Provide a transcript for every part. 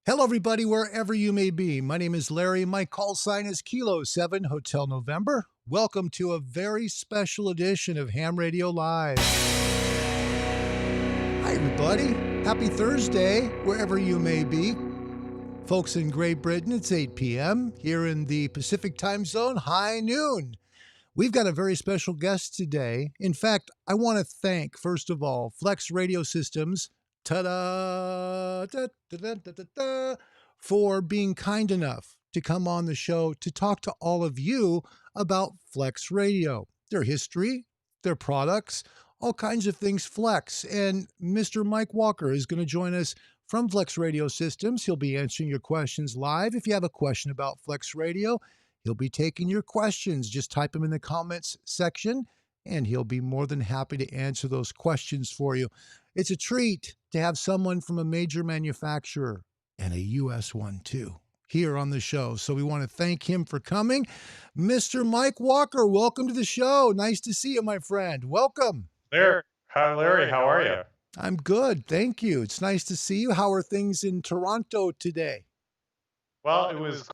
Hello, everybody, wherever you may be. My name is Larry. My call sign is Kilo 7 Hotel November. Welcome to a very special edition of Ham Radio Live. Hi, everybody. Happy Thursday, wherever you may be. Folks in Great Britain, it's 8 p.m. Here in the Pacific time zone, high noon. We've got a very special guest today. In fact, I want to thank, first of all, Flex Radio Systems, ta-da, da-da-da-da-da, for being kind enough to come on the show to talk to all of you about Flex Radio, their history, their products, all kinds of things Flex. And Mr. Mike Walker is going to join us from Flex Radio Systems. He'll be answering your questions live. If you have a question about Flex Radio, he'll be taking your questions. Just type them in the comments section, and he'll be more than happy to answer those questions for you. It's a treat to have someone from a major manufacturer, and a U.S. one too, here on the show. So we want to thank him for coming. Mr. Mike Walker, welcome to the show. Nice to see you, my friend. Welcome. There. Hi, Larry. How are you? I'm good. Thank you. It's nice to see you. How are things in Toronto today? Well, it was...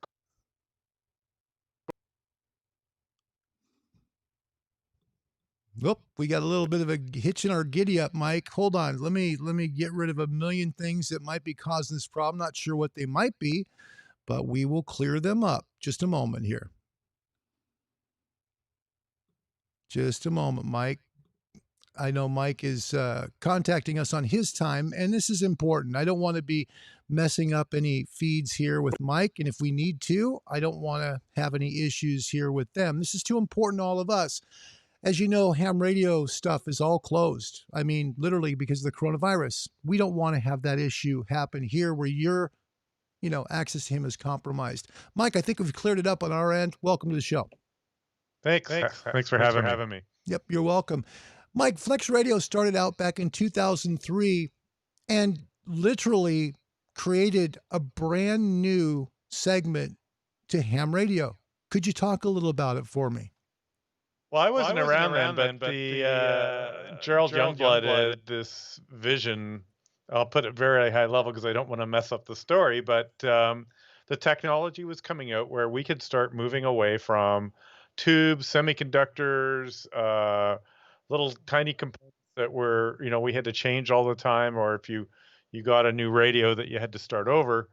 Oop, we got a little bit of a hitch in our giddy up, Mike. Hold on. Let me get rid of a million things that might be causing this problem. Not sure what they might be, but we will clear them up. Just a moment here. Just a moment, Mike. I know Mike is contacting us on his time, and this is important. I don't want to be messing up any feeds here with Mike, and if we need to, I don't want to have any issues here with them. This is too important to all of us. As you know, ham radio stuff is all closed. I mean, literally because of the coronavirus. We don't want to have that issue happen here where your, access to him is compromised. Mike, I think we've cleared it up on our end. Welcome to the show. Thanks for having me. Yep, you're welcome. Mike, Flex Radio started out back in 2003 and literally created a brand new segment to ham radio. Could you talk a little about it for me? Well, I wasn't around then, but Gerald Youngblood had this vision. I'll put it very high level because I don't want to mess up the story, but the technology was coming out where we could start moving away from tubes, semiconductors, little tiny components that were, we had to change all the time, or if you got a new radio that you had to start over,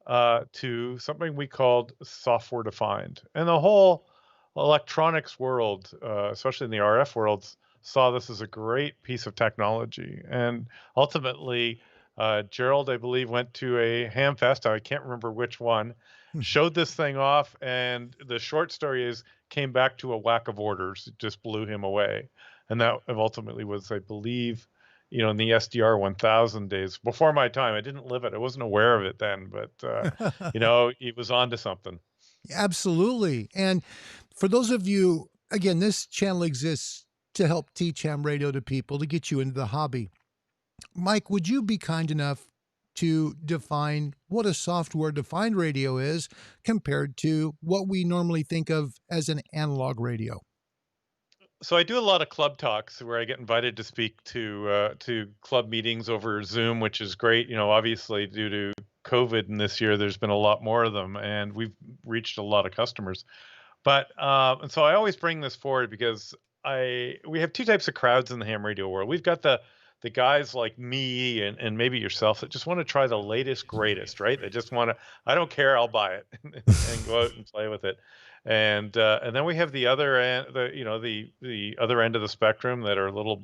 to something we called software defined. And the whole electronics world, especially in the RF worlds, saw this as a great piece of technology. And ultimately, Gerald, I believe, went to a ham fest. I can't remember which one, showed this thing off. And the short story is, came back to a whack of orders. It just blew him away. And that ultimately was, I believe, in the SDR 1000 days before my time. I didn't live it. I wasn't aware of it then, but, he was on to something. Absolutely. And for those of you, again, this channel exists to help teach ham radio to people, to get you into the hobby. Mike, would you be kind enough to define what a software-defined radio is compared to what we normally think of as an analog radio? So I do a lot of club talks where I get invited to speak to club meetings over Zoom, which is great. Obviously due to COVID and this year, there's been a lot more of them, and we've reached a lot of customers. But and so I always bring this forward because we have two types of crowds in the ham radio world. We've got the guys like me and maybe yourself that just want to try the latest, greatest, right? They just want to, I don't care, I'll buy it and go out and play with it. And then we have the other end, the other end of the spectrum that are a little,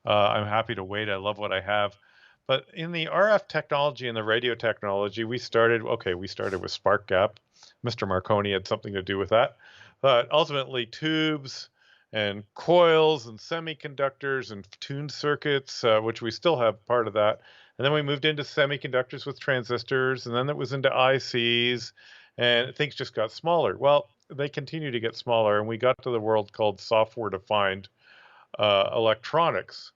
I'm happy to wait. I love what I have. But in the RF technology and the radio technology, we started with Spark Gap. Mr. Marconi had something to do with that. But ultimately, tubes and coils and semiconductors and tuned circuits, which we still have part of that. And then we moved into semiconductors with transistors, and then it was into ICs, and things just got smaller. Well, they continue to get smaller, and we got to the world called software-defined electronics.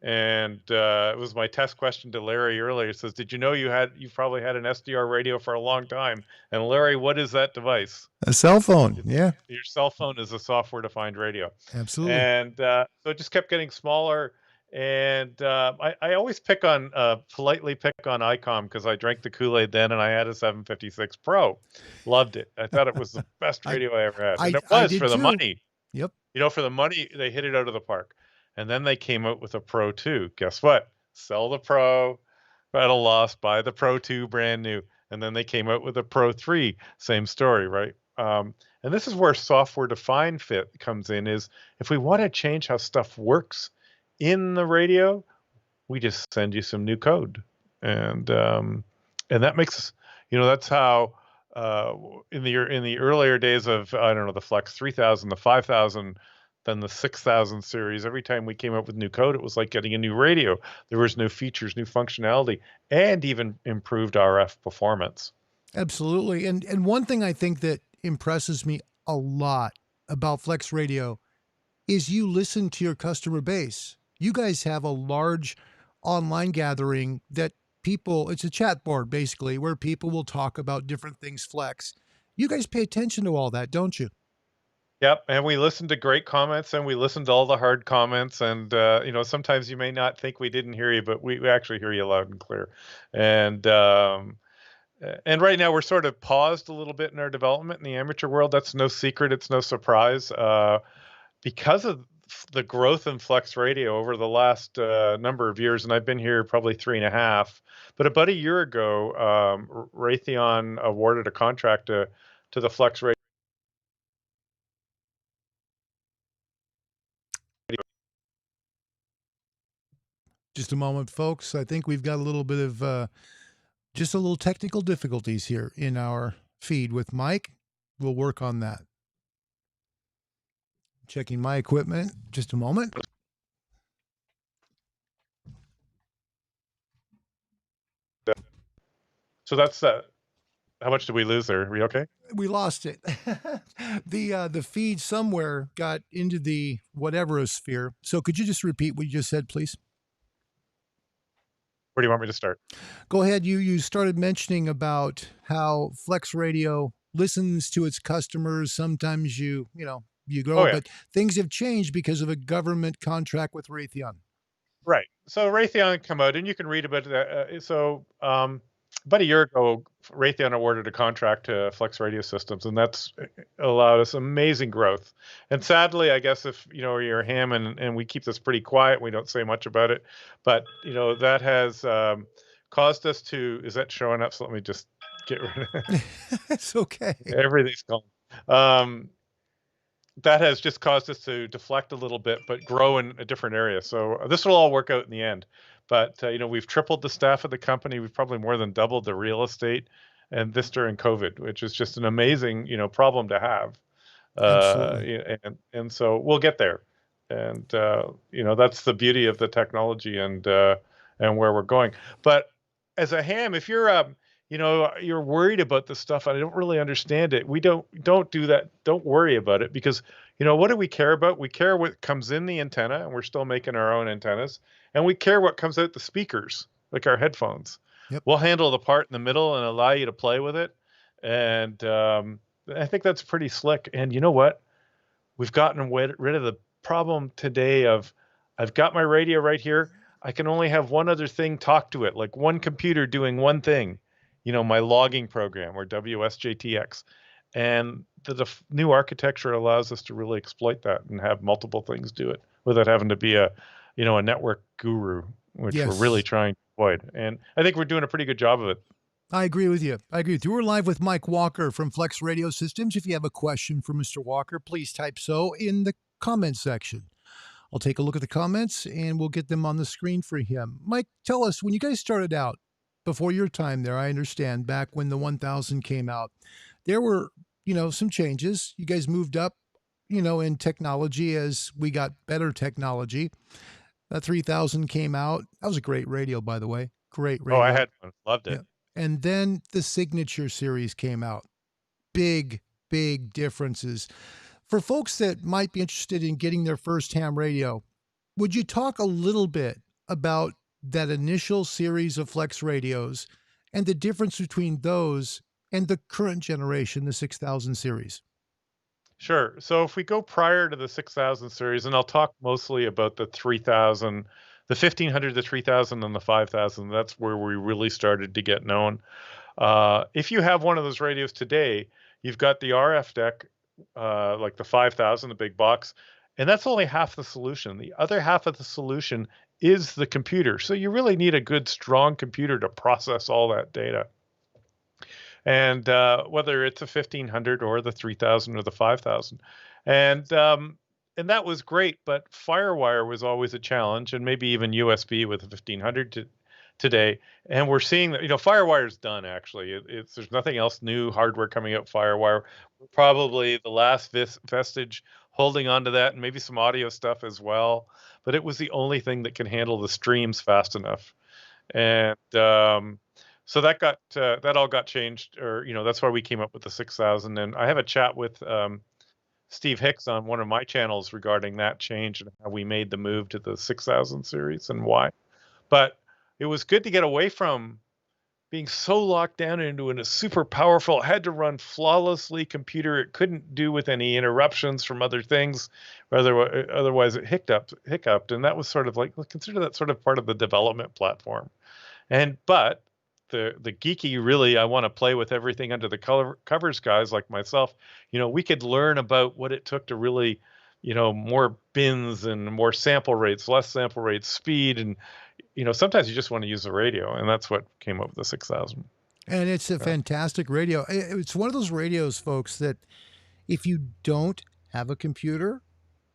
And it was my test question to Larry earlier. It says, did you know you've probably had an SDR radio for a long time? And Larry, what is that device? A cell phone, yeah. Your cell phone is a software-defined radio. Absolutely. And so it just kept getting smaller. And I always politely pick on ICOM because I drank the Kool-Aid then, and I had a 756 Pro. Loved it. I thought it was the best I radio I ever had, and it I was did for the too. money. Yep. For the money, they hit it out of the park. And then they came out with a Pro 2. Guess what? Sell the Pro at a loss, buy the Pro 2 brand new. And then they came out with a Pro 3, same story, right? And this is where software defined fit comes in, is if we want to change how stuff works in the radio, we just send you some new code. And that makes, that's how in the earlier days of, I don't know, the Flex 3000, the 5000, then the 6000 series, every time we came up with new code, it was like getting a new radio. There was new features, new functionality, and even improved RF performance. Absolutely. And one thing I think that impresses me a lot about Flex Radio is you listen to your customer base. You guys have a large online gathering that people, it's a chat board basically, where people will talk about different things Flex. You guys pay attention to all that, don't you? Yep, and we listen to great comments, and we listen to all the hard comments, and sometimes you may not think we didn't hear you, but we actually hear you loud and clear. And and right now we're sort of paused a little bit in our development in the amateur world. That's no secret. It's no surprise. Because of the growth in Flex Radio over the last number of years, and I've been here probably 3.5. But about a year ago, Raytheon awarded a contract to the Flex Radio. Just a moment, folks. I think we've got a little bit of just a little technical difficulties here in our feed with Mike. We'll work on that. Checking my equipment. Just a moment. So that's how much did we lose there? Are we okay? We lost it. The feed somewhere got into the whatever sphere. So could you just repeat what you just said, please? Where do you want me to start? Go ahead. You started mentioning about how Flex Radio listens to its customers. Sometimes you grow, Oh yeah, but things have changed because of a government contract with Raytheon. right. So Raytheon come out, and you can read about that. About a year ago, Raytheon awarded a contract to Flex Radio Systems, and that's allowed us amazing growth. And sadly, I guess if you're a ham, and we keep this pretty quiet, we don't say much about it, but that has caused us to. Is that showing up? So let me just get rid of it. It's okay. Everything's gone. Um, that has just caused us to deflect a little bit, but grow in a different area. So this will all work out in the end. But we've tripled the staff of the company. We've probably more than doubled the real estate, and this during COVID, which is just an amazing problem to have. Absolutely. And so we'll get there. And that's the beauty of the technology and where we're going. But as a ham, if you're you're worried about this stuff and I don't really understand it, we don't do that. Don't worry about it, because what do we care about? We care what comes in the antenna, and we're still making our own antennas, and we care what comes out the speakers, like our headphones. Yep. We'll handle the part in the middle and allow you to play with it. And I think that's pretty slick. And you know what? We've gotten rid of the problem today of, I've got my radio right here. I can only have one other thing talk to it, like one computer doing one thing, my logging program or WSJTX. And the new architecture allows us to really exploit that and have multiple things do it without having to be a network guru, which we're really trying to avoid. And I think we're doing a pretty good job of it. I agree with you. We're live with Mike Walker from Flex Radio Systems. If you have a question for Mr. Walker, please type so in the comments section. I'll take a look at the comments and we'll get them on the screen for him. Mike, tell us, when you guys started out, before your time there, I understand, back when the 1000 came out, there were, some changes. You guys moved up, in technology as we got better technology. That 3000 came out. That was a great radio, by the way. Great radio. Oh, I had one. Loved it. Yeah. And then the Signature series came out. Big, big differences. For folks that might be interested in getting their first ham radio, would you talk a little bit about that initial series of Flex radios and the difference between those and the current generation, the 6000 series? Sure. So if we go prior to the 6000 series, and I'll talk mostly about the 3000 the 1500, the 3000, and the 5000. That's where we really started to get known. If you have one of those radios today, you've got the RF deck, like the 5000, the big box, and that's only half the solution. The other half of the solution is the computer. So you really need a good, strong computer to process all that data. And whether it's a 1500 or the 3000 or the 5000. And that was great, but FireWire was always a challenge, and maybe even USB with the 1500 today. And we're seeing that, FireWire's done, actually. There's nothing else new hardware coming out FireWire. Probably the last vestige holding on to that, and maybe some audio stuff as well. But it was the only thing that can handle the streams fast enough. And so that all got changed, or that's why we came up with the 6000. And I have a chat with Steve Hicks on one of my channels regarding that change and how we made the move to the 6000 series and why. But it was good to get away from being so locked down into a super powerful, had to run flawlessly computer. It couldn't do with any interruptions from other things, otherwise it hiccuped. And that was sort of like, consider that sort of part of the development platform. But the geeky, really, I want to play with everything under the covers guys like myself. We could learn about what it took to really, more bins and more sample rates, less sample rates, speed. And, sometimes you just want to use the radio. And that's what came up with the 6000. And it's a fantastic radio. It's one of those radios, folks, that if you don't have a computer,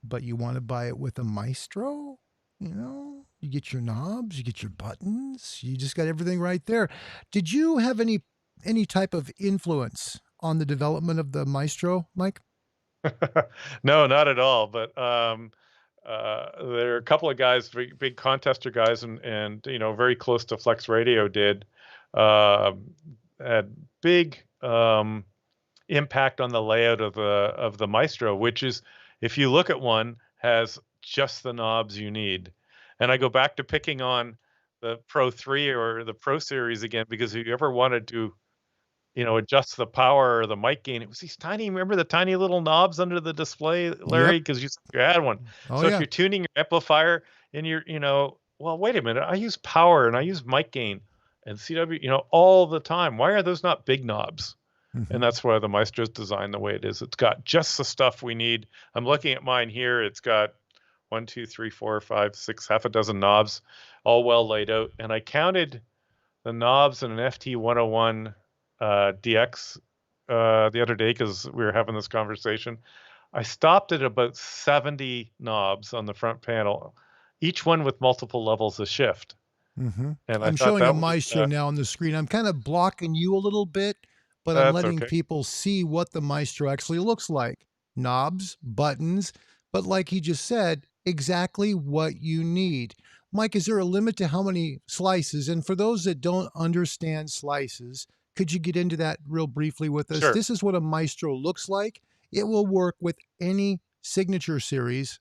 but you want to buy it with a Maestro, you get your knobs, you get your buttons, you just got everything right there. Did you have any type of influence on the development of the Maestro, Mike? No, not at all. But there are a couple of guys, big contester guys, and very close to FlexRadio had big impact on the layout of the Maestro, which is, if you look at one, has just the knobs you need. And I go back to picking on the Pro 3 or the Pro Series again, because if you ever wanted to, adjust the power or the mic gain, it was these remember the tiny little knobs under the display, Larry? Because you had one. Oh, so yeah. If you're tuning your amplifier and you're, well, wait a minute, I use power and I use mic gain and CW, all the time. Why are those not big knobs? Mm-hmm. And that's why the Maestro's designed the way it is. It's got just the stuff we need. I'm looking at mine here. It's got 1, 2, 3, 4, 5, 6, half a dozen knobs, all well laid out. And I counted the knobs in an FT101 DX the other day because we were having this conversation. I stopped at about 70 knobs on the front panel, each one with multiple levels of shift. Mm-hmm. And I'm showing a Maestro now on the screen. I'm kind of blocking you a little bit, but I'm letting people see what the Maestro actually looks like. Knobs, buttons, but like he just said, exactly what you need. Mike, is there a limit to how many slices? And for those that don't understand slices, could you get into that real briefly with us? Sure. This is what a Maestro looks like. It will work with any signature series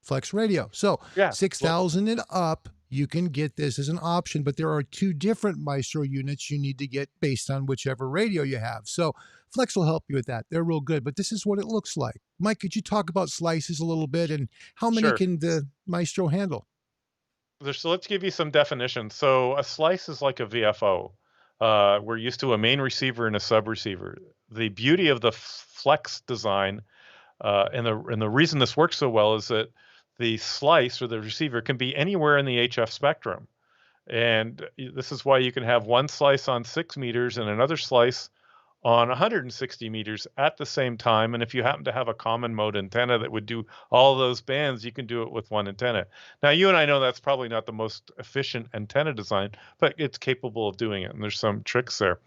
FlexRadio. So 6,000 and up, you can get this as an option, but there are 2 different Maestro units you need to get based on whichever radio you have. So Flex will help you with that. They're real good, but this is what it looks like. Mike, could you talk about slices a little bit and how many can the Maestro handle? So let's give you some definitions. So a slice is like a VFO. We're used to a main receiver and a sub receiver. The beauty of the Flex design, and the reason this works so well, is that the slice or the receiver can be anywhere in the HF spectrum. And this is why you can have one slice on 6 meters and another slice on 160 meters at the same time. And if you happen to have a common mode antenna that would do all those bands, you can do it with one antenna. Now, you and I know that's probably not the most efficient antenna design, but it's capable of doing it. And there's some tricks there.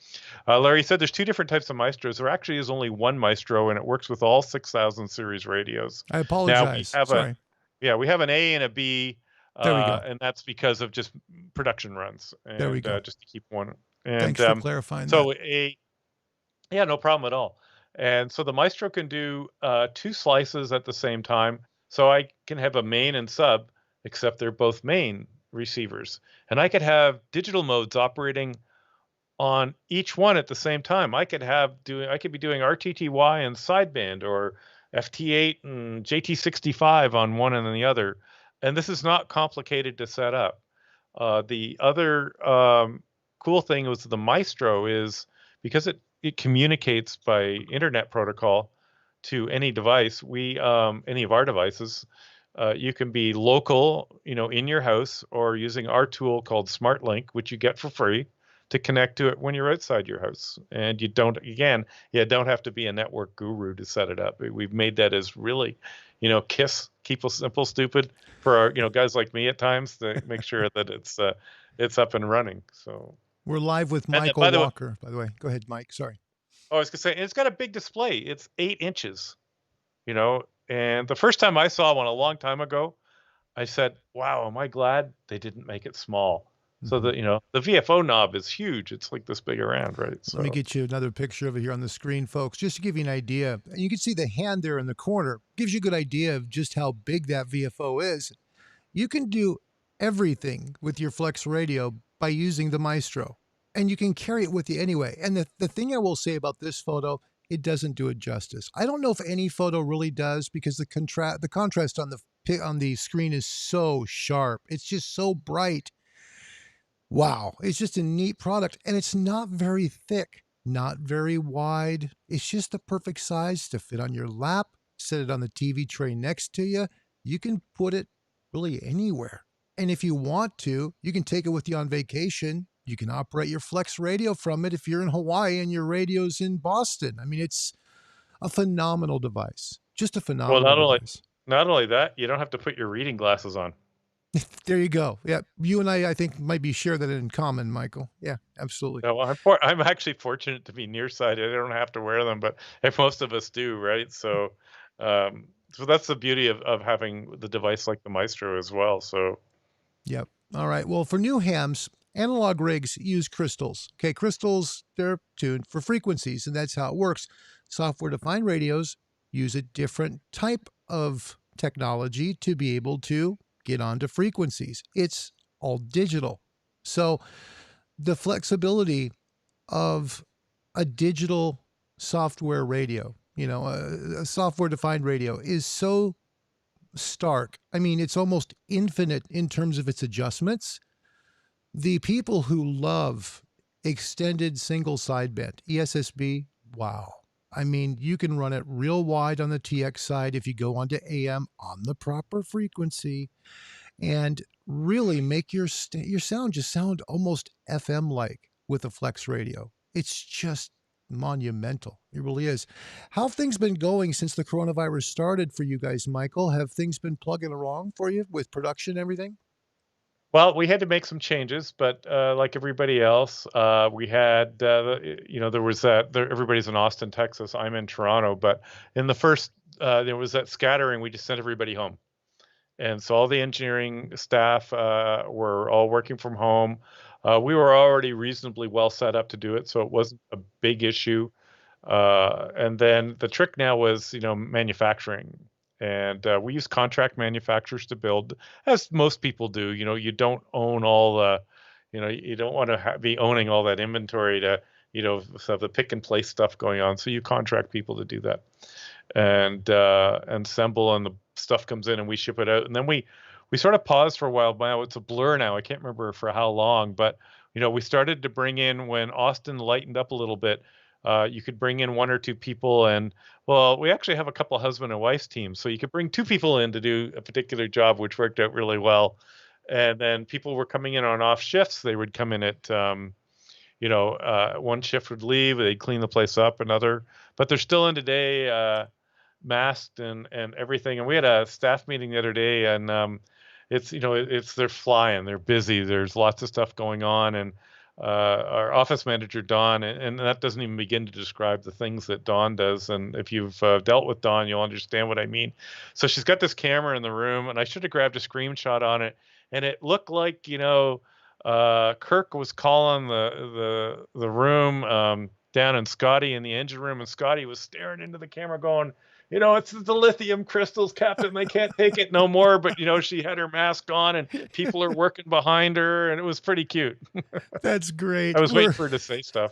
Larry said there's 2 different types of Maestros. There actually is only one Maestro, and it works with all 6000 series radios. I apologize. Now, we have an A and a B. There we go. And that's because of just production runs. And, there we go. Just to keep one. And, thanks for clarifying that. Yeah, no problem at all. And so the Maestro can do 2 slices at the same time. So I can have a main and sub, except they're both main receivers. And I could have digital modes operating on each one at the same time. I could be doing RTTY and sideband, or FT8 and JT65 on one and then the other. And this is not complicated to set up. The other cool thing was the Maestro is because it communicates by internet protocol to any device. Any of our devices, you can be local, in your house, or using our tool called SmartLink, which you get for free to connect to it when you're outside your house. And you don't have to be a network guru to set it up. We've made that as really, keep it simple, stupid for our, guys like me at times to make sure that it's up and running. So We're live with and Michael Walker, by the way. Go ahead, Mike. Sorry. I was gonna say, it's got a big display. It's 8 inches, and the first time I saw one a long time ago, I said, wow, am I glad they didn't make it small? So that, the VFO knob is huge. It's like this big around, right? So. Let me get you another picture of it here on the screen, folks, just to give you an idea. And you can see the hand there in the corner. Gives you a good idea of just how big that VFO is. You can do everything with your Flex Radio by using the Maestro. And you can carry it with you anyway. And the thing I will say about this photo, it doesn't do it justice. I don't know if any photo really does, because the contrast on the screen is so sharp. It's just so bright. Wow, it's just a neat product, and it's not very thick, not very wide. It's just the perfect size to fit on your lap, set it on the TV tray next to you. You can put it really anywhere. And if you want to, you can take it with you on vacation. You can operate your Flex Radio from it if you're in Hawaii and your radio's in Boston. I mean, it's a phenomenal device, just a phenomenal device. Not only that, you don't have to put your reading glasses on. There you go. Yeah, you and I think, might be share that in common, Michael. Yeah, absolutely. Yeah, well, I'm actually fortunate to be nearsighted. I don't have to wear them, but most of us do, right? So, so that's the beauty of having the device like the Maestro as well. So, yep. All right. Well, for new hams, analog rigs use crystals. Okay, crystals, they're tuned for frequencies, and that's how it works. Software-defined radios use a different type of technology to be able to get onto frequencies. It's all digital. So the flexibility of a digital software radio, a software-defined radio, is so stark. I mean, it's almost infinite in terms of its adjustments. The people who love extended single sideband, ESSB, wow. I mean, you can run it real wide on the TX side if you go onto AM on the proper frequency, and really make your sound just sound almost FM-like with a Flex Radio. It's just monumental. It really is. How have things been going since the coronavirus started for you guys, Michael? Have things been plugging along for you with production and everything? Well, we had to make some changes, but like everybody else, we had, there was that. Everybody's in Austin, Texas. I'm in Toronto, but in the first, there was that scattering. We just sent everybody home, and so all the engineering staff were all working from home. We were already reasonably well set up to do it, so it wasn't a big issue. And then the trick now was, manufacturing. And we use contract manufacturers to build, as most people do. You don't own all the, you don't want to be owning all that inventory to, have the pick and place stuff going on. So you contract people to do that, and assemble, and the stuff comes in and we ship it out. And then we sort of paused for a while. Now it's a blur now. I can't remember for how long, but we started to bring in, when Austin lightened up a little bit. You could bring in 1 or 2 people, and well, we actually have a couple husband and wife teams, so you could bring 2 people in to do a particular job, which worked out really well. And then people were coming in on off shifts. They would come in at, one shift would leave, they'd clean the place up, but they're still in today, masked and everything. And we had a staff meeting the other day, and they're flying, they're busy, there's lots of stuff going on, and our office manager, Dawn, and that doesn't even begin to describe the things that Dawn does. And if you've dealt with Dawn, you'll understand what I mean. So she's got this camera in the room, and I should have grabbed a screenshot on it. And it looked like, Kirk was calling the room down in Scotty in the engine room, and Scotty was staring into the camera going, it's the lithium crystals, Captain. They can't take it no more. But, she had her mask on, and people are working behind her, and it was pretty cute. That's great. I was waiting for her to say stuff.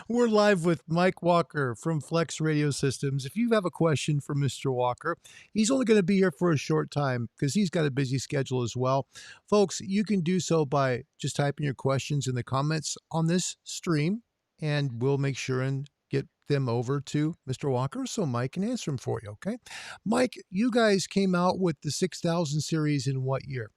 We're live with Mike Walker from Flex Radio Systems. If you have a question for Mr. Walker, he's only going to be here for a short time because he's got a busy schedule as well. Folks, you can do so by just typing your questions in the comments on this stream, and we'll make sure and get them over to Mr. Walker so Mike can answer them for you, okay? Mike, you guys came out with the 6000 series in what year?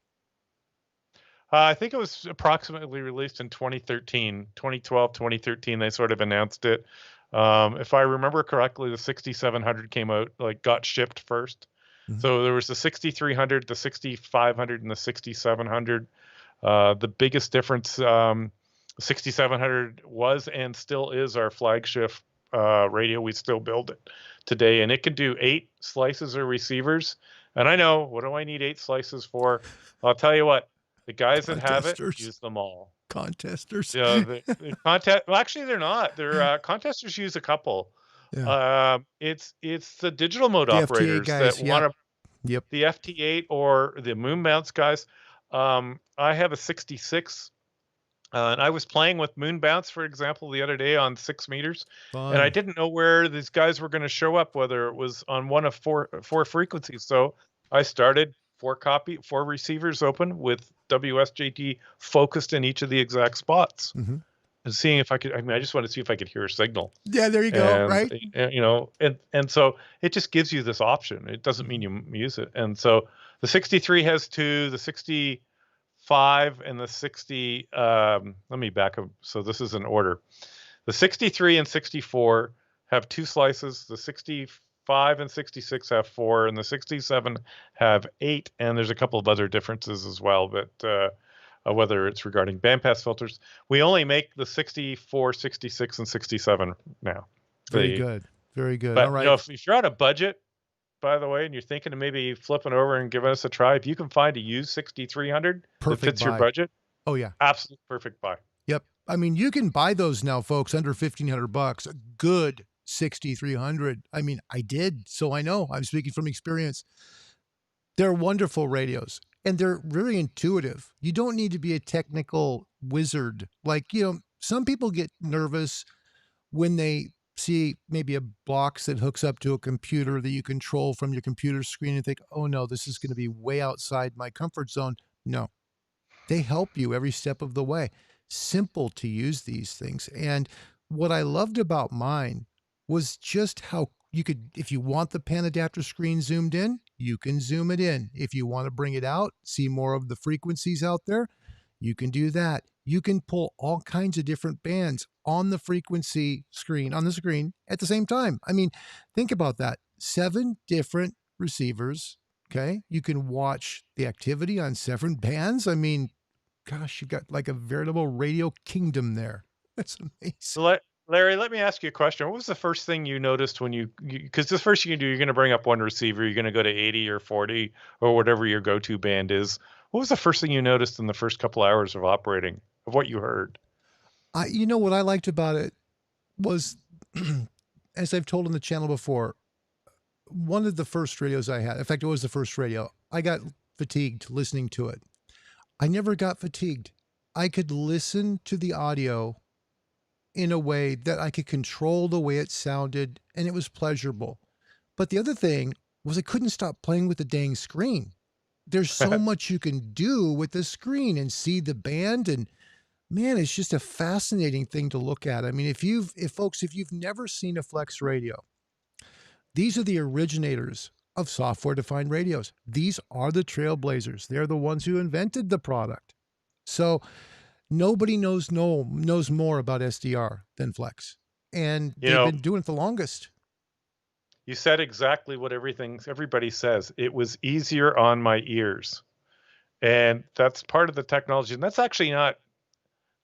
I think it was approximately released in 2013, 2012, 2013. They sort of announced it. If I remember correctly, the 6700 came out, like got shipped first. Mhm. So there was the 6300, the 6500, and the 6700. The biggest difference, 6700 was and still is our flagship radio. We still build it today, and it can do 8 slices of receivers. And I know, what do I need 8 slices for? I'll tell you what. The guys that have it Contesters. use them all. Contesters. Yeah, the contest. Well, actually, they're not. They're contesters use a couple. Yeah. It's the digital mode The FTA operators that guys. want Yep. to Yep. the FT8 or the moon bounce guys. I have a 66, and I was playing with moon bounce, for example, the other day on 6 meters, and I Fun. didn't know where these guys were going to show up, whether it was on one of four frequencies. So I started 4 receivers open with WSJT focused in each of the exact spots, Mm-hmm. and seeing if I could. I mean, I just wanted to see if I could hear a signal, Yeah, there you go. and Right. and so it just gives you this option. It doesn't mean you use it, and so the 63 has 2, the 65 and the 60. Let me back up. So this is in order. The 63 and 64 have 2 slices. The 65 and 66 have 4, and the 67 have 8. And there's a couple of other differences as well, but whether it's regarding bandpass filters, we only make the 64, 66, and 67 now. Very good. Very good. But All right. if you're on a budget, by the way, and you're thinking of maybe flipping over and giving us a try, if you can find a used 6300 that Perfect fits your buy. budget, Oh yeah. absolute perfect buy. Yep. I mean, you can buy those now, folks, under $1,500. A good 6300. I mean, I did, so I know. I'm speaking from experience. They're wonderful radios, and they're really intuitive. You don't need to be a technical wizard. Like, some people get nervous when they see maybe a box that hooks up to a computer that you control from your computer screen and think, oh no, this is going to be way outside my comfort zone. No, they help you every step of the way. Simple to use these things. And what I loved about mine was just how you could, if you want the pan adapter screen zoomed in, you can zoom it in. If you want to bring it out, see more of the frequencies out there, you can do that. You can pull all kinds of different bands on the frequency screen, on the screen at the same time. I mean, think about that. 7 different receivers. Okay. You can watch the activity on 7 bands. I mean, gosh, you got like a veritable radio kingdom there. That's amazing. So Larry, let me ask you a question. What was the first thing you noticed when because the first thing you do, you're going to bring up one receiver, you're going to go to 80 or 40 or whatever your go-to band is. What was the first thing you noticed in the first couple hours of operating, of what you heard? What I liked about it was, as I've told on the channel before, one of the first radios I had, in fact, it was the first radio, I got fatigued listening to it. I never got fatigued. I could listen to the audio in a way that I could control the way it sounded, and it was pleasurable. But the other thing was I couldn't stop playing with the dang screen. There's so much you can do with the screen and see the band, and man, it's just a fascinating thing to look at. I mean, if you've never seen a Flex radio, these are the originators of software-defined radios. These are the trailblazers. They're the ones who invented the product. So nobody knows more about SDR than Flex, and they've been doing it the longest. You said exactly what everybody says. It was easier on my ears, and that's part of the technology. And that's actually not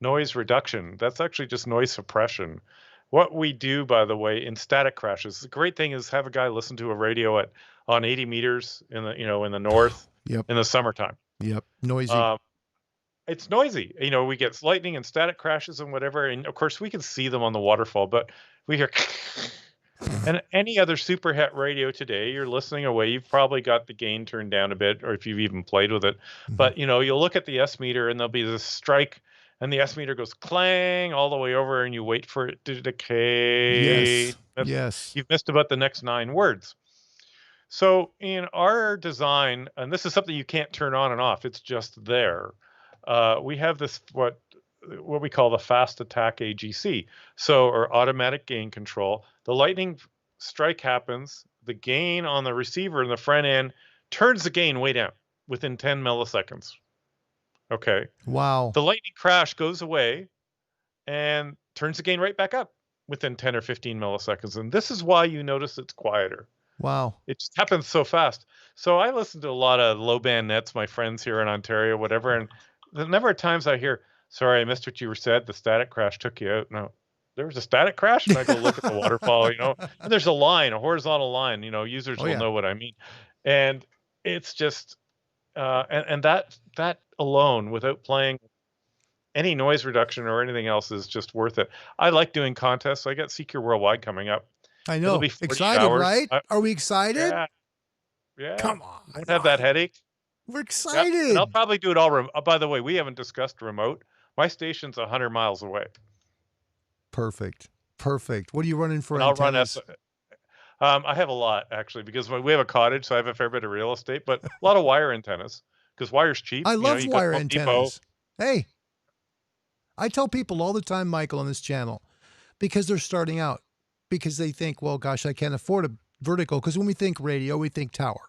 noise reduction. That's actually just noise suppression. What we do, by the way, in static crashes, the great thing is have a guy listen to a radio on 80 meters in the north Yep. in the summertime. Yep. Noisy. It's noisy. We get lightning and static crashes and whatever. And of course we can see them on the waterfall, but we hear and any other super het radio today, you're listening away. You've probably got the gain turned down a bit, or if you've even played with it. Mm-hmm. But you'll look at the S meter and there'll be this strike, and the S meter goes clang all the way over, and you wait for it to decay. Yes. Yes. You've missed about the next 9 words. So in our design, and this is something you can't turn on and off, it's just there. We have this what we call the fast attack AGC. So, or automatic gain control. The lightning strike happens, the gain on the receiver in the front end turns the gain way down within 10 milliseconds. Okay. Wow. The lightning crash goes away and turns the gain right back up within 10 or 15 milliseconds. And this is why you notice it's quieter. Wow. It just happens so fast. So I listen to a lot of low band nets, my friends here in Ontario, whatever. And the number of times I hear, sorry, I missed what you said. The static crash took you out. No, there was a static crash. And I go look at the waterfall, and there's a line, a horizontal line, users will know what I mean. And it's just, and that alone, without playing any noise reduction or anything else, is just worth it. I like doing contests. I got Secure Worldwide coming up. I know. Excited, hours. Right? Are we excited? Yeah. Come on. Don't have that headache. We're excited. Yep. And I'll probably do it all by the way, we haven't discussed remote. My station's 100 miles away. Perfect. What are you running for antennas? I'll run I have a lot, actually, because we have a cottage, so I have a fair bit of real estate, but a lot of wire antennas, because wire's cheap. I love wire antennas. Hey, I tell people all the time, Michael, on this channel, because they're starting out, because they think, well, gosh, I can't afford a vertical, because when we think radio, we think tower.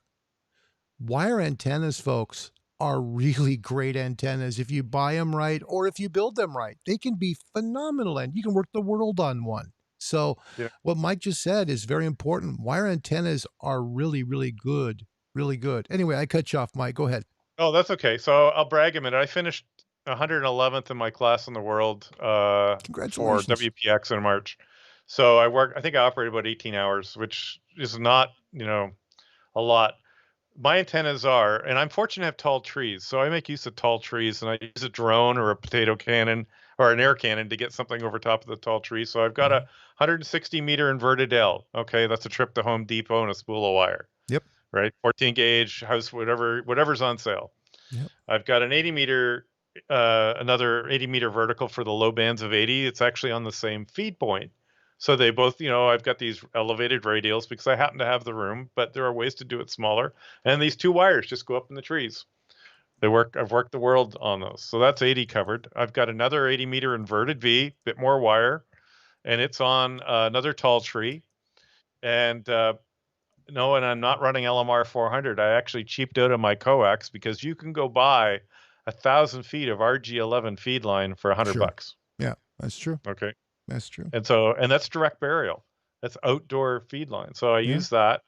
Wire antennas, folks, are really great antennas if you buy them right or if you build them right. They can be phenomenal, and you can work the world on one. So what Mike just said is very important. Wire antennas are really, really good. Really good. Anyway, I cut you off, Mike. Go ahead. Oh, that's okay. So I'll brag a minute. I finished 111th in my class in the world for WPX in March. So I think I operated about 18 hours, which is not, a lot. My antennas are, and I'm fortunate to have tall trees. So I make use of tall trees, and I use a drone or a potato cannon or an air cannon to get something over top of the tall tree. So I've got a 160 meter inverted L. Okay. That's a trip to Home Depot and a spool of wire. Yep. Right. 14 gauge house, whatever's on sale. Yep. I've got an 80 meter, another 80 meter vertical for the low bands of 80. It's actually on the same feed point. So they both, I've got these elevated radials because I happen to have the room, but there are ways to do it smaller. And these 2 wires just go up in the trees. I've worked the world on those. So that's 80 covered. I've got another 80 meter inverted V, bit more wire, and it's on another tall tree. And and I'm not running LMR 400. I actually cheaped out of my coax because you can go buy 1,000 feet of RG11 feed line for $100. Yeah, that's true. Okay. That's true. And that's direct burial. That's outdoor feed line. So I use that.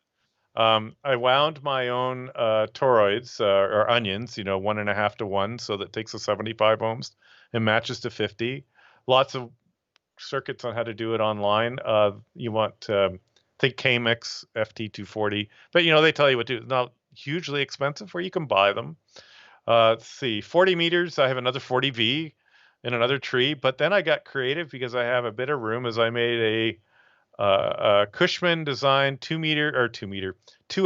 I wound my own toroids or onions, 1.5 to 1. So that takes a 75 ohms and matches to 50. Lots of circuits on how to do it online. You want think KMix FT240, but they tell you what to do. Not hugely expensive where you can buy them. Let's see, 40 meters. I have another 40V in another tree, but then I got creative because I have a bit of room as I made a Cushman design 2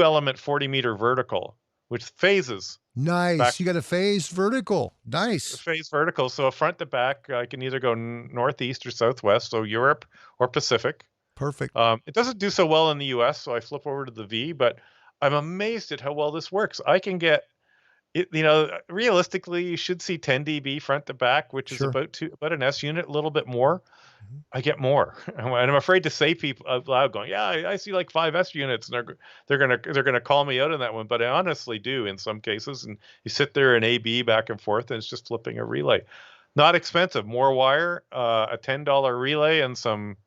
element 40 meter vertical, which phases. Nice. You got a phased vertical. Nice. Phased vertical. So front to back, I can either go northeast or southwest. So Europe or Pacific. Perfect. It doesn't do so well in the US, so I flip over to the V, but I'm amazed at how well this works. I can get it, realistically, you should see 10 dB front to back, which is about an S unit, a little bit more. I get more, and I'm afraid to say people out loud, going, "Yeah, I see like 5 S units," and they're gonna call me out on that one. But I honestly do in some cases. And you sit there and AB back and forth, and it's just flipping a relay. Not expensive, more wire, a $10 relay, and some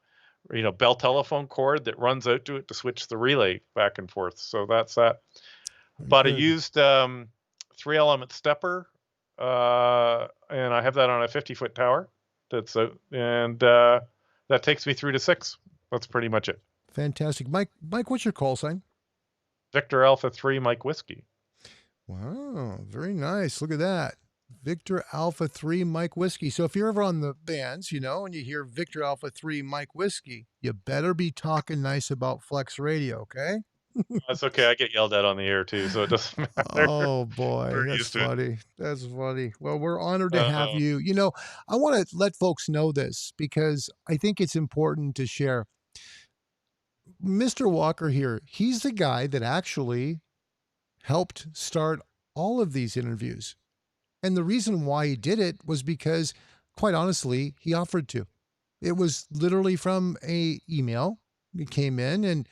Bell telephone cord that runs out to it to switch the relay back and forth. So that's that. But I used 3 element stepper, and I have that on a 50-foot tower. That's and that takes me through to 6. That's pretty much it. Fantastic, Mike. What's your call sign? Victor Alpha 3 Mike Whiskey. Wow, very nice. Look at that. Victor Alpha 3 Mike Whiskey. So if you're ever on the bands, and you hear Victor Alpha 3 Mike Whiskey, you better be talking nice about Flex Radio, okay? That's okay. I get yelled at on the air too, so it doesn't matter. Oh boy, We're that's used to it. funny. That's funny. Well, we're honored to have Uh, you. I want to let folks know this because I think it's important to share. Mr. Walker here, he's the guy that actually helped start all of these interviews. And the reason why he did it was because, quite honestly, he offered to. It was literally from a email. It came in and,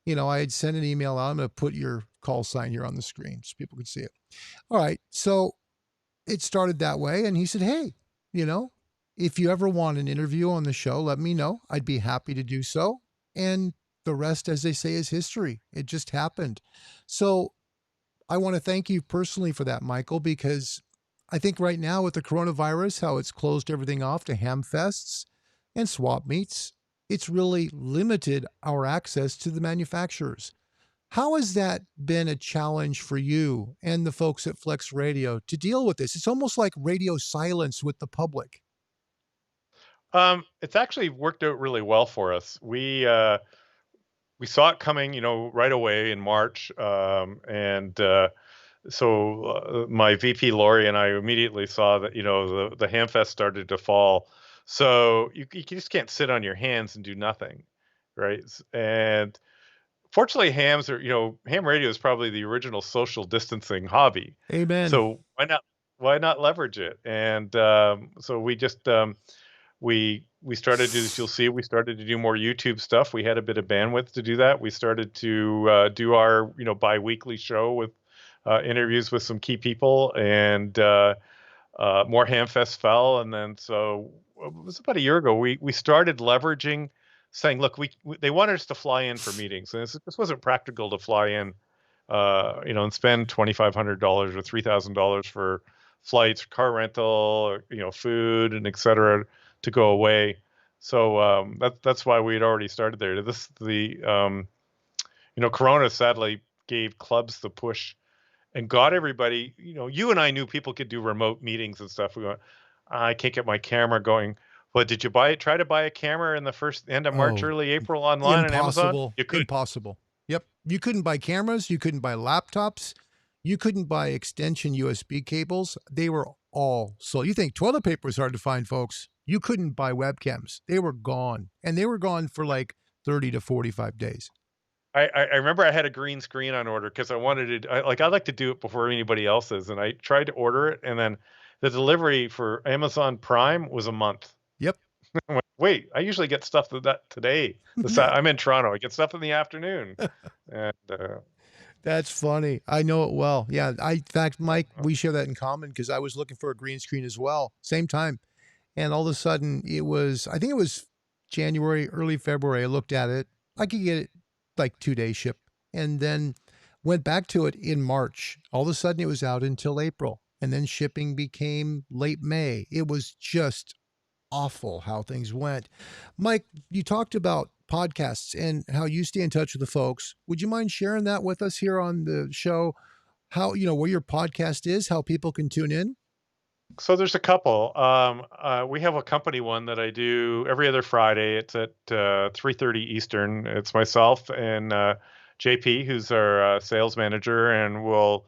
I had sent an email out. I'm going to put your call sign here on the screen so people could see it. All right. So it started that way. And he said, hey, you know, if you ever want an interview on the show, let me know. I'd be happy to do so. And the rest, as they say, is history. It just happened. So I want to thank you personally for that, Michael, because I think right now with the coronavirus, how it's closed everything off to ham fests and swap meets, it's really limited our access to the manufacturers. How has that been a challenge for you and the folks at Flex Radio to deal with this? It's almost like radio silence with the public. it's actually worked out really well for us. We saw it coming, right away in March, and my VP Lori and I immediately saw that the Hamfest started to fall. So you just can't sit on your hands and do nothing, right? And fortunately, ham radio is probably the original social distancing hobby. Amen. So why not leverage it? And so we started to, as you'll see, we started to do more YouTube stuff. We had a bit of bandwidth to do that. We started to do our biweekly show with interviews with some key people, and more Hamfest fell. And then so it was about a year ago. We started leveraging, saying, look, they wanted us to fly in for meetings, and this wasn't practical to fly in, and spend $2,500 or $3,000 for flights, car rental, food, and et cetera, to go away. So that's why we had already started there. Corona sadly gave clubs the push and got everybody. You and I knew people could do remote meetings and stuff. We went, I can't get my camera going. Well, did you try to buy a camera in the first end of March, Oh, early April online on Amazon? impossible. You could. Impossible. Yep. You couldn't buy cameras. You couldn't buy laptops. You couldn't buy extension USB cables. They were all sold. You think toilet paper was hard to find, folks? You couldn't buy webcams. They were gone. And they were gone for like 30 to 45 days. I remember I had a green screen on order because I wanted to. I like to do it before anybody else is, and I tried to order it, and then the delivery for Amazon Prime was a month. Yep. I went, wait, I usually get stuff that today. Yeah. I'm in Toronto. I get stuff in the afternoon, and That's funny. I know it well. Yeah. In fact, Mike, we share that in common because I was looking for a green screen as well. Same time. And all of a sudden I think it was January, early February. I looked at it. I could get it like 2 day ship and then went back to it in March. All of a sudden it was out until April and then shipping became late May. It was just awful how things went. Mike, you talked about podcasts and how you stay in touch with the folks. Would you mind sharing that with us here on the show? How, where your podcast is, how people can tune in? so there's a couple. We have a company one that I do every other Friday. It's at 3:30 Eastern. It's myself and JP, who's our sales manager, and we'll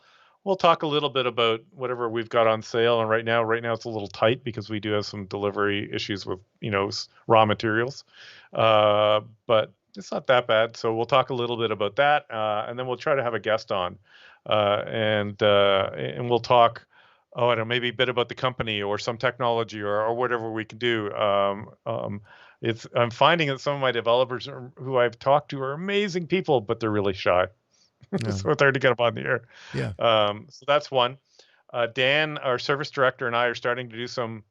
talk a little bit about whatever we've got on sale. And right now it's a little tight because we do have some delivery issues with raw materials, but it's not that bad. So we'll talk a little bit about that, and then we'll try to have a guest on, and we'll talk. Oh, I don't know, maybe a bit about the company or some technology or whatever we can do. I'm finding that some of my developers who I've talked to are amazing people, but they're really shy. Yeah. So it's hard to get them on the air. Yeah. So that's one. Dan, our service director, and I are starting to do some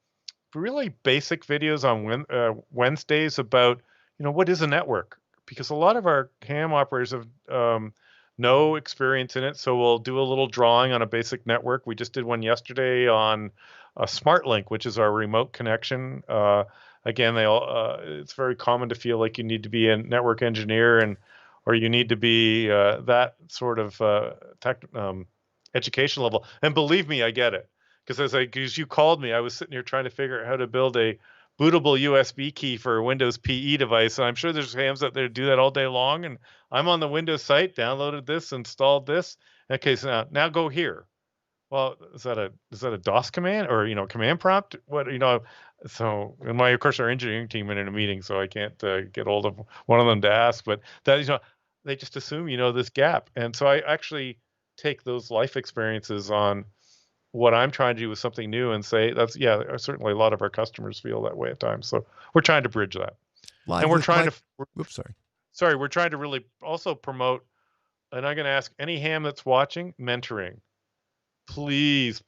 really basic videos on Wednesdays about, what is a network? Because a lot of our ham operators have no experience in it. So we'll do a little drawing on a basic network. We just did one yesterday on a SmartLink, which is our remote connection. Again, it's very common to feel like you need to be a network engineer or you need to be that sort of education level. And believe me, I get it. Because as you called me, I was sitting here trying to figure out how to build a bootable USB key for a Windows PE device. And I'm sure there's hams out there that do that all day long. And I'm on the Windows site, downloaded this, installed this. Okay, so now go here. Well, is that a DOS command or command prompt? What So, and of course, our engineering team in a meeting, so I can't get hold of one of them to ask. But that they just assume this gap, and so I actually take those life experiences on what I'm trying to do with something new and say that's certainly a lot of our customers feel that way at times. So we're trying to bridge that, Live and with Mike. Oops, we're trying to really also promote. And I'm going to ask any ham that's watching mentoring. Please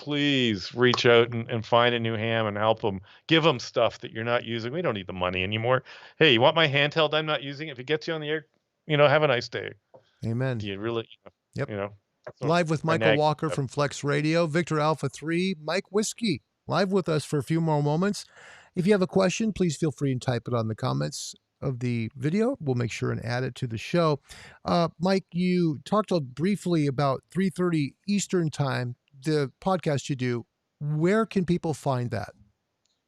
reach out and find a new ham and help them. Give them stuff that you're not using. We don't need the money anymore. Hey, you want my handheld? I'm not using it. If it gets you on the air, have a nice day. Amen. Do you really? Yep. So live with Michael Walker from Flex Radio, Victor Alpha 3, Mike Whiskey, live with us for a few more moments. If you have a question, please feel free and type it on the comments of the video. We'll make sure and add it to the show. Mike, you talked briefly about 3:30 Eastern time, the podcast you do. Where can people find that?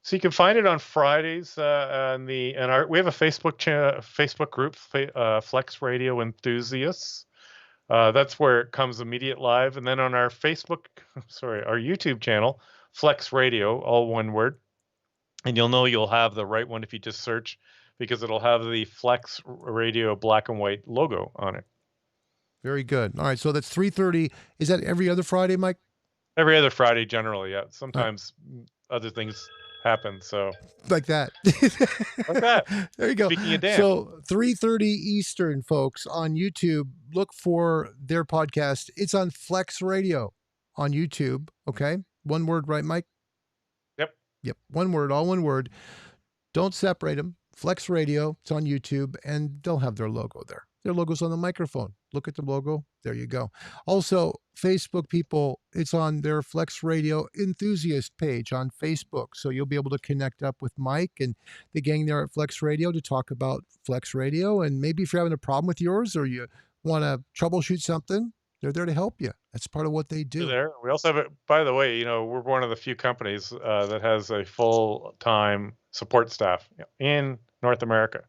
So you can find it on Fridays we have a Facebook group, Flex Radio Enthusiasts. That's where it comes immediate live, and then on our our YouTube channel, Flex Radio, all one word, and you'll have the right one if you just search, because it'll have the Flex Radio black and white logo on it. Very good. All right, so that's 3:30. Is that every other Friday, Mike? Every other Friday, generally, yeah. Sometimes other things happen, so like that. Like that. There you go. Speaking of Dan. So 3:30 Eastern, folks, on YouTube. Look for their podcast. It's on Flex Radio on YouTube. Okay, one word, right, Mike? Yep. One word, all one word. Don't separate them. Flex Radio. It's on YouTube, and they'll have their logo there. Their logo's on the microphone. Look at the logo. There you go. Also, Facebook people, it's on their Flex Radio Enthusiast page on Facebook. So you'll be able to connect up with Mike and the gang there at Flex Radio to talk about Flex Radio. And maybe if you're having a problem with yours or you want to troubleshoot something, they're there to help you. That's part of what they do. There. We also have, by the way, we're one of the few companies that has a full-time support staff in North America.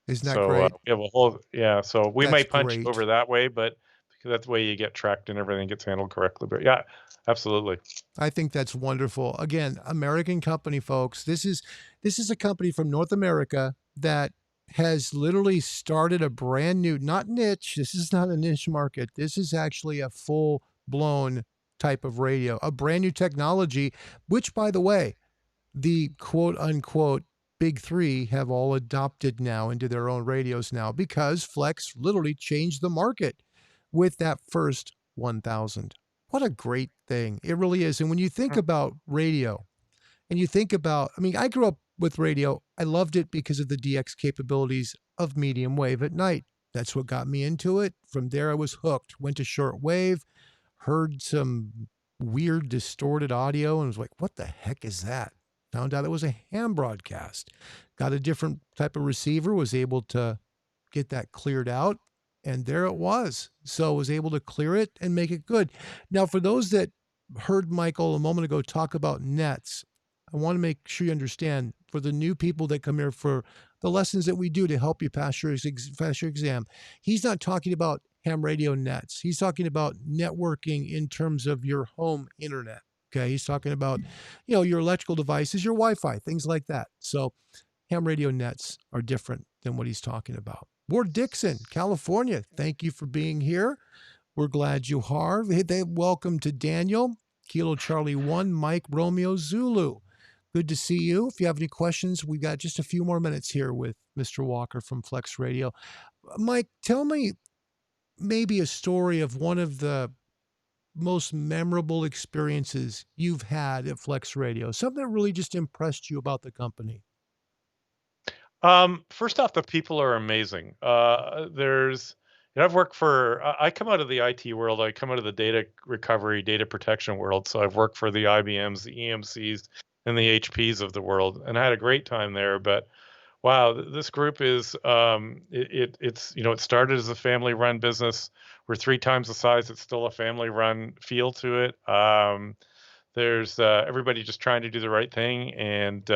Isn't that great? We have a whole, so we might punch great. over that way, but because that's the way you get tracked and everything gets handled correctly. But yeah, absolutely. I think that's wonderful. Again, American company, folks. This is a company from North America that has literally started a brand new, not niche. This is not a niche market. This is actually a full-blown type of radio, a brand new technology, which, by the way, the quote-unquote Big Three have all adopted now into their own radios now, because Flex literally changed the market with that first 1000. What a great thing. It really is. And when you think about radio and you think about, I grew up with radio. I loved it because of the DX capabilities of medium wave at night. That's what got me into it. From there, I was hooked. Went to short wave, heard some weird distorted audio and was like, what the heck is that? Found out it was a ham broadcast. Got a different type of receiver, was able to get that cleared out, and there it was. So was able to clear it and make it good. Now, for those that heard Michael a moment ago talk about nets, I want to make sure you understand, for the new people that come here for the lessons that we do to help you pass your exam, he's not talking about ham radio nets. He's talking about networking in terms of your home internet. Okay, he's talking about, your electrical devices, your Wi-Fi, things like that. So ham radio nets are different than what he's talking about. Ward Dixon, California, thank you for being here. We're glad you are. Welcome to Daniel, Kilo Charlie 1, Mike Romeo Zulu. Good to see you. If you have any questions, we've got just a few more minutes here with Mr. Walker from Flex Radio. Mike, tell me maybe a story of one of the most memorable experiences you've had at Flex Radio, something that really just impressed you about the company. First off, the people are amazing. I've worked I come out of the IT world. I come out of the data recovery, data protection world. So I've worked for the IBMs, the EMCs, and the HPs of the world, and I had a great time there. But wow, this group is, it started as a family-run business. We're 3 times the size. It's still a family-run feel to it. There's everybody just trying to do the right thing, and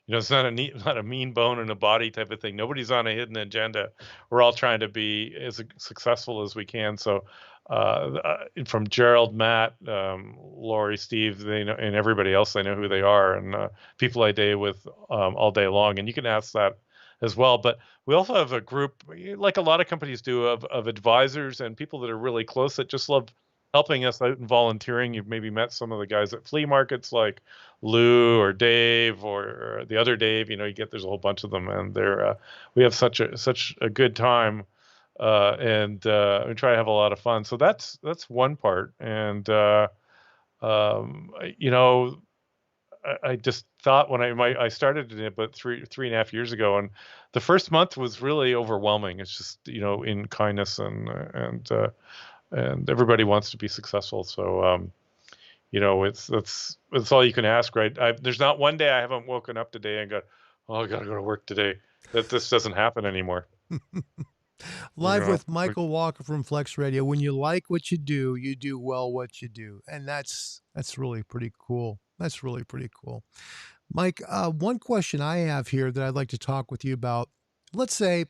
It's not a mean bone in a body type of thing. Nobody's on a hidden agenda. We're all trying to be as successful as we can. So, from Gerald, Matt, Lori, Steve, they know, and everybody else, I know who they are, and people I date with all day long. And you can ask that as well. But we also have a group, like a lot of companies do, of advisors and people that are really close that just love helping us out and volunteering. You've maybe met some of the guys at flea markets like Lou or Dave or the other Dave. There's a whole bunch of them, and we have such a good time, and we try to have a lot of fun. So that's one part, and you know, I just thought when I started it about three and a half years ago, and the first month was really overwhelming. It's just in kindness and everybody wants to be successful. So it's all you can ask, right? There's not one day I haven't woken up today and got, oh, I got to go to work today. That this doesn't happen anymore. Live with Michael Walker from Flex Radio. When you like what you do well what you do, and that's really pretty cool. That's really pretty cool. Mike, one question I have here that I'd like to talk with you about. Let's say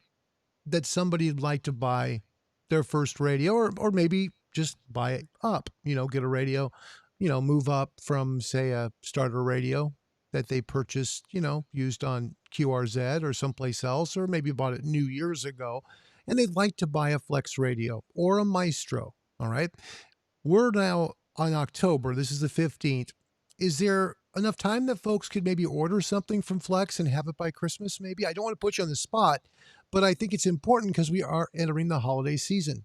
that somebody'd like to buy their first radio, or maybe just buy it up, get a radio, move up from, say, a starter radio that they purchased, used on QRZ or someplace else, or maybe bought it new years ago, and they'd like to buy a Flex Radio or a Maestro. All right. We're now on October. This is the 15th. Is there enough time that folks could maybe order something from Flex and have it by Christmas? Maybe. I don't want to put you on the spot, but I think it's important because we are entering the holiday season.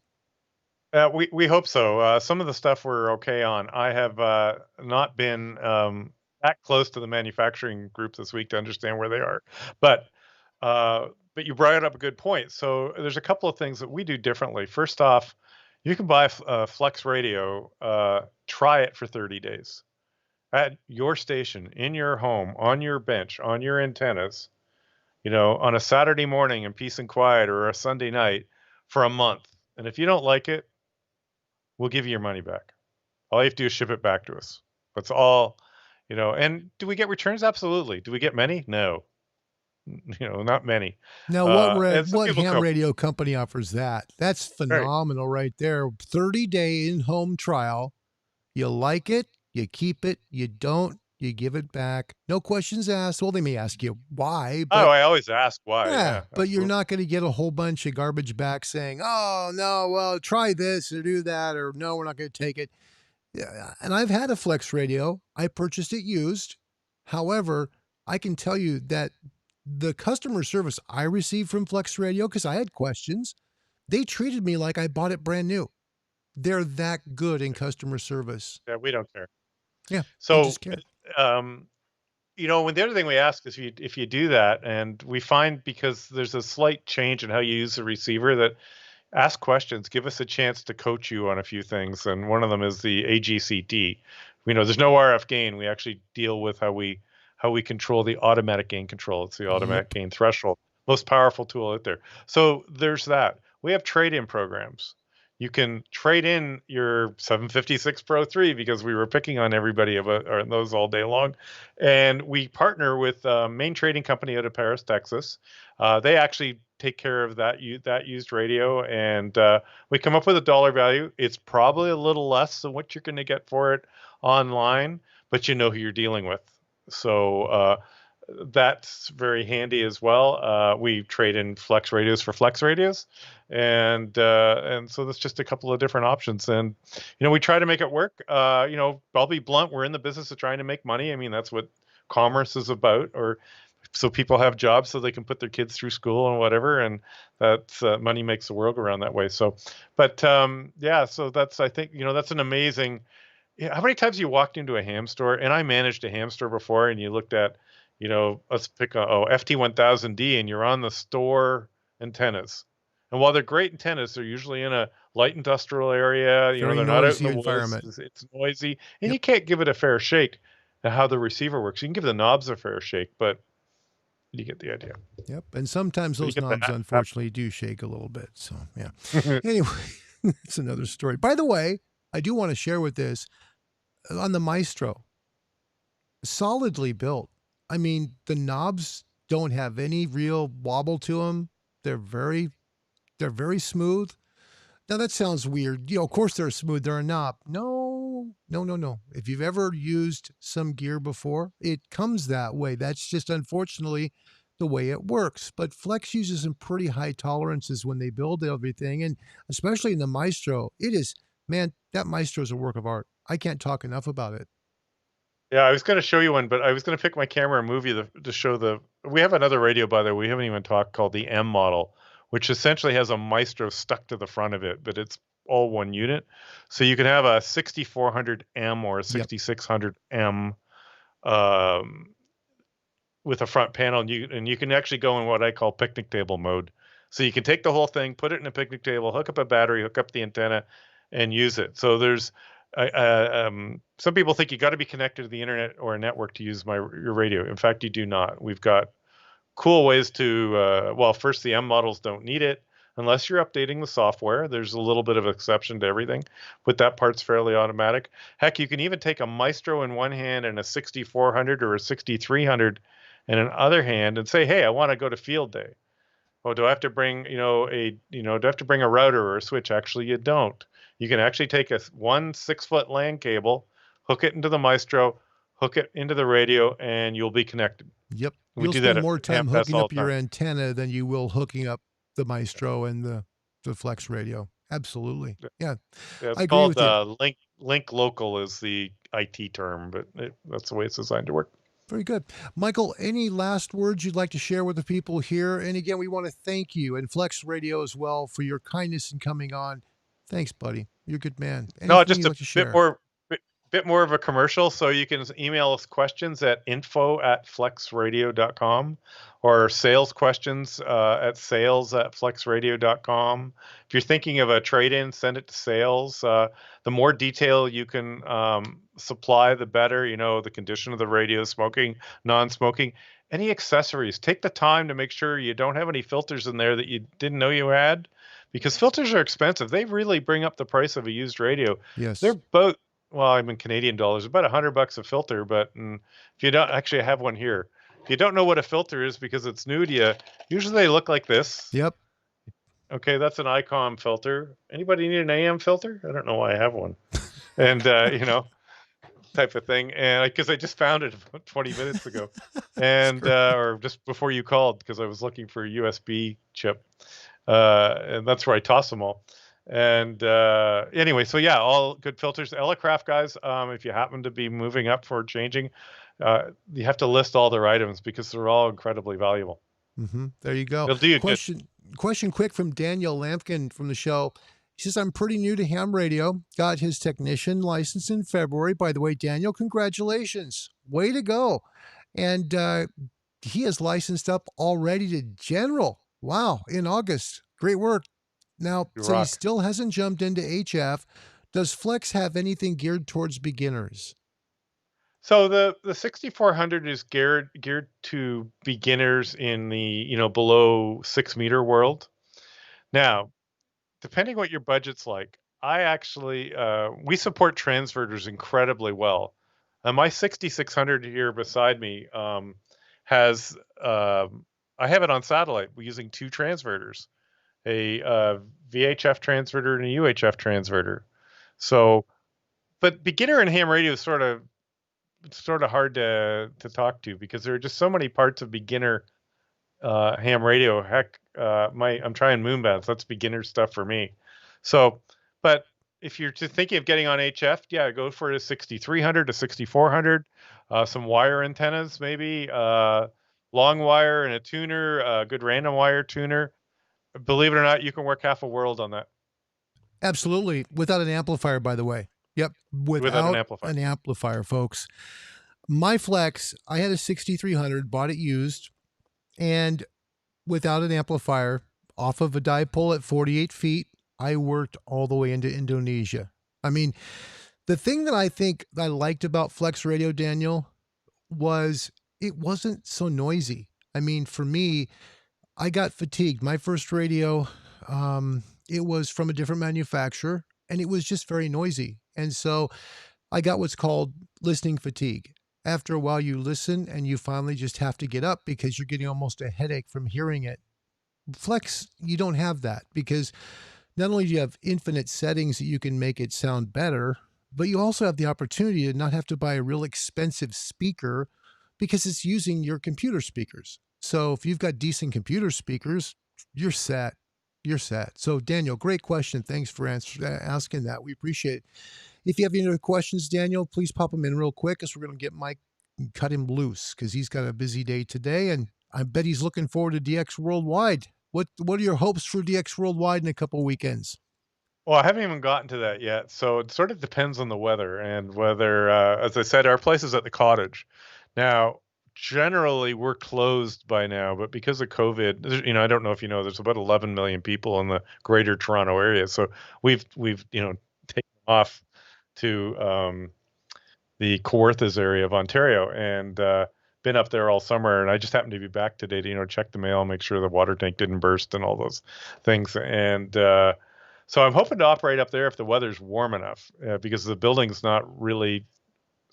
We hope so. Some of the stuff we're okay on. I have not been that close to the manufacturing group this week to understand where they are, but you brought up a good point. So there's a couple of things that we do differently. First off, you can buy a Flex Radio, try it for 30 days at your station, in your home, on your bench, on your antennas, on a Saturday morning in peace and quiet or a Sunday night for a month. And if you don't like it, we'll give you your money back. All you have to do is ship it back to us. That's all, and do we get returns? Absolutely. Do we get many? No. Not many. Now, what ham radio company offers that? That's phenomenal right there. 30-day in-home trial. You like it, you keep it. You don't, you give it back. No questions asked. Well, they may ask you why. But, I always ask why. Yeah, but you're not going to get a whole bunch of garbage back saying, oh, no, well, try this or do that, or no, we're not going to take it. Yeah, and I've had a Flex Radio. I purchased it used. However, I can tell you that the customer service I received from Flex Radio, because I had questions, they treated me like I bought it brand new. They're that good in customer service. Yeah, we don't care. Yeah. So, when the other thing we ask is if you do that, and we find because there's a slight change in how you use the receiver, that ask questions, give us a chance to coach you on a few things. And one of them is the AGCT. There's no RF gain. We actually deal with how we control the automatic gain control. It's the automatic gain threshold, most powerful tool out there. So there's that. We have trade-in programs. You can trade in your 756 Pro 3 because we were picking on everybody about those all day long. And we partner with a main trading company out of Paris, Texas. They actually take care of that used radio, and we come up with a dollar value. It's probably a little less than what you're going to get for it online, but you know who you're dealing with. So that's very handy as well. We trade in Flex radios for Flex radios, and so that's just a couple of different options. And we try to make it work. I'll be blunt. We're in the business of trying to make money. I mean, that's what commerce is about, or so people have jobs so they can put their kids through school and whatever. And that's money makes the world go around that way. So, but so that's, I think, that's an amazing. How many times you walked into a ham store, and I managed a ham store before, and you looked at, let's pick FT1000D, and you're on the store antennas. And while they're great antennas, they're usually in a light industrial area. They're not out in the environment. It's noisy, and you can't give it a fair shake to how the receiver works. You can give the knobs a fair shake, but you get the idea. Yep. And sometimes those knobs, unfortunately, do shake a little bit. So, yeah. Anyway, it's another story. By the way, I do want to share with this on the Maestro. Solidly built. I mean, the knobs don't have any real wobble to them. They're very smooth. Now that sounds weird. Of course they're smooth. They're a knob. No, no, no, no. If you've ever used some gear before, it comes that way. That's just unfortunately the way it works. But Flex uses some pretty high tolerances when they build everything, and especially in the Maestro, it is, man, that Maestro is a work of art. I can't talk enough about it. Yeah, I was going to show you one, but I was going to pick my camera and move you to show the. We have another radio, by the way, we haven't even talked, called the M model, which essentially has a Maestro stuck to the front of it, but it's all one unit. So you can have a 6400M or a Yep. 6600M with a front panel, and you can actually go in what I call picnic table mode. So you can take the whole thing, put it in a picnic table, hook up a battery, hook up the antenna, and use it. So there's some people think you got to be connected to the internet or a network to use your radio. In fact, you do not. We've got cool ways to. Well, first, the M models don't need it unless you're updating the software. There's a little bit of exception to everything, but that part's fairly automatic. Heck, you can even take a Maestro in one hand and a 6400 or a 6300 in another hand and say, "Hey, I want to go to field day." Oh, do I have to bring, do I have to bring a router or a switch? Actually, you don't. You can actually take a 6-foot LAN cable, hook it into the Maestro, hook it into the radio, and you'll be connected. Yep. We You'll do that spend at more time Hamfest hooking all up the your time. antenna than you will hooking up the Maestro and the Flex radio. Absolutely. Yeah. Yeah, I it's agree called with you. link local is the IT term, but that's the way it's designed to work. Very good. Michael, any last words you'd like to share with the people here? And again, we want to thank you and Flex Radio as well for your kindness in coming on. Thanks, buddy. You're a good man. No, Anything just you'd a like to bit share? more bit more of a commercial. So you can email us questions at info@flexradio.com or sales questions at sales@flexradio.com. If you're thinking of a trade-in, send it to sales. The more detail you can supply, the better. The condition of the radio, smoking, non-smoking, any accessories. Take the time to make sure you don't have any filters in there that you didn't know you had, because filters are expensive. They really bring up the price of a used radio. They're Yes. both, well, I'm in Canadian dollars, about $100 a filter. But if you don't actually, I have one here. If you don't know what a filter is because it's new to you, usually they look like this. Yep. Okay, that's an ICOM filter. Anybody need an AM filter? I don't know why I have one. And type of thing. And because I just found it about 20 minutes ago, and Sure. or just before you called, because I was looking for a USB chip, and that's where I toss them all. And anyway, so yeah, all good filters. Elecraft guys, if you happen to be moving up for changing, you have to list all their items because they're all incredibly valuable. There you go. It'll do you good. Question quick from Daniel Lampkin from the show. He says, I'm pretty new to ham radio. Got his technician license in February. By the way, Daniel, congratulations. Way to go. And he is licensed up already to general. Wow, in August. Great work. Now, You so he rock. still hasn't jumped into HF. Does Flex have anything geared towards beginners? So the 6400 is geared to beginners in the below 6 meter world. Now, depending what your budget's like, I actually we support transverters incredibly well. My 6600 here beside me has I have it on satellite. We're using two transverters, a VHF transverter and a UHF transverter. So, but beginner and ham radio is sort of hard to talk to because there are just so many parts of beginner ham radio. Heck, I'm trying Moonbands. That's beginner stuff for me. So, but if you're thinking of getting on HF, yeah, go for a 6300 to 6400, some wire antennas maybe, long wire and a tuner, a good random wire tuner. Believe it or not, you can work half a world on that Absolutely. Without an amplifier, by the way. Yep. without an Without amplifier. an amplifier, folks. My Flex, I had a 6300, bought it used, and without an amplifier, off of a dipole at 48 feet, I worked all the way into Indonesia. I mean, the thing that I think I liked about Flex Radio, Daniel, was it wasn't so noisy. I mean, for me, I got fatigued. My first radio, it was from a different manufacturer, and it was just very noisy. And so I got what's called listening fatigue. After a while, you listen and you finally just have to get up because you're getting almost a headache from hearing it. Flex, you don't have that because not only do you have infinite settings that you can make it sound better, but you also have the opportunity to not have to buy a real expensive speaker because it's using your computer speakers. So if you've got decent computer speakers, you're set. You're set. So Daniel, great question. Thanks for asking that. We appreciate it. If you have any other questions, Daniel, please pop them in real quick because we're going to get Mike and cut him loose because he's got a busy day today. And I bet he's looking forward to DX Worldwide. What are your hopes for DX Worldwide in a couple weekends? Well, I haven't even gotten to that yet. So it sort of depends on the weather and whether, as I said, our place is at the cottage. Now, generally, we're closed by now, but because of COVID, I don't know if you know, there's about 11 million people in the Greater Toronto area. So we've taken off to the Kawarthas area of Ontario and been up there all summer. And I just happened to be back today to check the mail, make sure the water tank didn't burst and all those things. And so I'm hoping to operate up there if the weather's warm enough, because the building's not really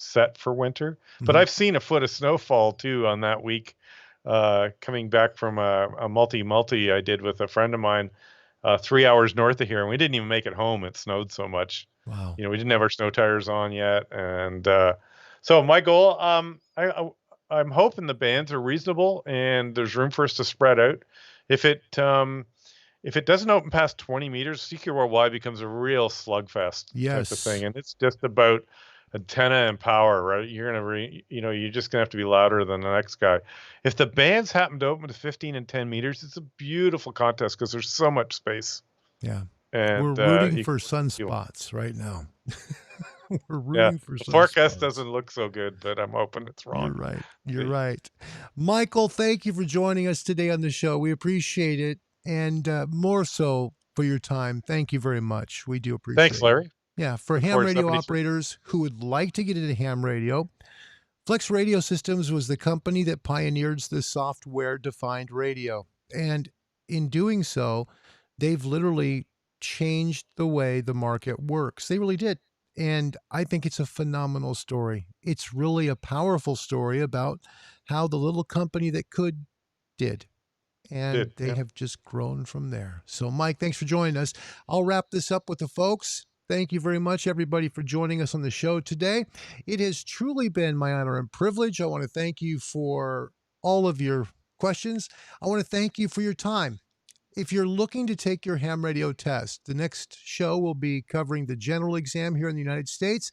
set for winter. But I've seen a foot of snowfall too on that week, coming back from a multi I did with a friend of mine, 3 hours north of here, and we didn't even make it home. It snowed so much. Wow. We didn't have our snow tires on yet, and so my goal, I'm hoping the bands are reasonable and there's room for us to spread out. If it doesn't open past 20 meters, CQ Worldwide becomes a real slugfest type of thing, and it's just about antenna and power, right? You're just gonna have to be louder than the next guy. If the bands happen to open to 15 and 10 meters, it's a beautiful contest because there's so much space. Yeah. And we're rooting for sunspots right now. We're rooting for the sunspots. forecast doesn't look so good, but I'm hoping it's wrong. You're right. You're right. Michael, thank you for joining us today on the show. We appreciate it. And more so for your time. Thank you very much. We do appreciate it. Thanks, Larry. Yeah. For ham radio operators who would like to get into ham radio, Flex Radio Systems was the company that pioneered the software-defined radio. And in doing so, they've literally changed the way the market works. They really did. And I think it's a phenomenal story. It's really a powerful story about how the little company that could did. And they have just grown from there. So, Mike, thanks for joining us. I'll wrap this up with the folks. Thank you very much, everybody, for joining us on the show today. It has truly been my honor and privilege. I want to thank you for all of your questions. I want to thank you for your time. If you're looking to take your ham radio test, the next show will be covering the general exam here in the United States.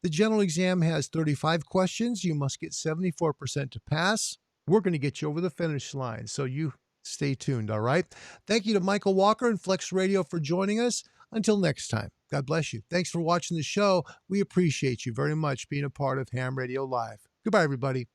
The general exam has 35 questions. You must get 74% to pass. We're going to get you over the finish line, so you stay tuned, all right? Thank you to Michael Walker and Flex Radio for joining us. Until next time, God bless you. Thanks for watching the show. We appreciate you very much being a part of Ham Radio Live. Goodbye, everybody.